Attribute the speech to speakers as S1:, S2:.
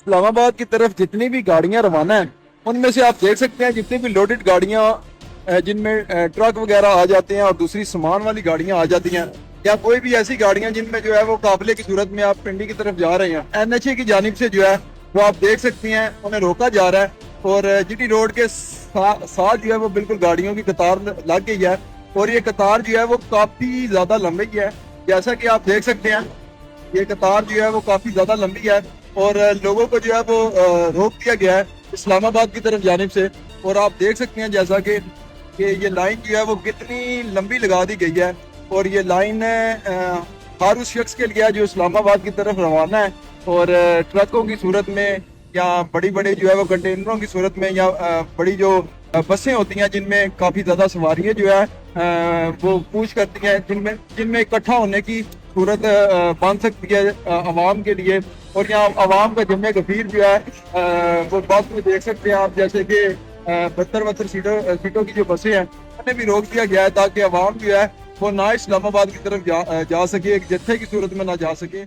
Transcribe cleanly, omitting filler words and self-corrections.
S1: इस्लामाबाद की तरफ जितनी भी गाड़ियां रवाना है उनमें से आप देख सकते हैं जितनी भी लोडेड गाड़ियां जिनमें ट्रक वगैरह आ जाते हैं और दूसरी सामान वाली गाड़ियां आ जाती हैं या कोई भी ऐसी गाड़ियां जिनमें जो है वो काफिले की सूरत में आप पिंडी की तरफ जा रहे हैं NHA की जानिब से जो है वो आप देख सकते हैं उन्हें रोका जा रहा है और GT रोड के साथ जो है वो बिल्कुल गाड़ियों की कतार लग गई है और ये कतार जो है वो काफी ज्यादा लंबी है। जैसा कि आप देख सकते हैं ये कतार जो है वो काफी ज्यादा लंबी है और लोगों को जो है वो रोक दिया गया है इस्लामाबाद की तरफ जानिब से। और आप देख सकते हैं जैसा कि ये लाइन जो है वो कितनी लंबी लगा दी गई है और ये लाइन हर उस शख्स के लिए जो इस्लामाबाद की तरफ रवाना है और ट्रकों की सूरत में या बड़ी बड़ी जो है वो कंटेनरों की सूरत में या बड़ी जो बसें होती हैं जिनमें काफी ज्यादा सवारियां जो है वो पूछ करती हैं जिनमें इकट्ठा होने की सूरत बन सकती है आवाम के लिए। और यहाँ आवाम का जमे गफीर जो है वो बस में देख सकते हैं आप जैसे कि 72 सीटों की जो बसें हैं उन्हें भी रोक दिया गया है ताकि आवाम जो है वो ना इस्लामाबाद की तरफ जा सके, एक जत्थे की सूरत में ना जा सके।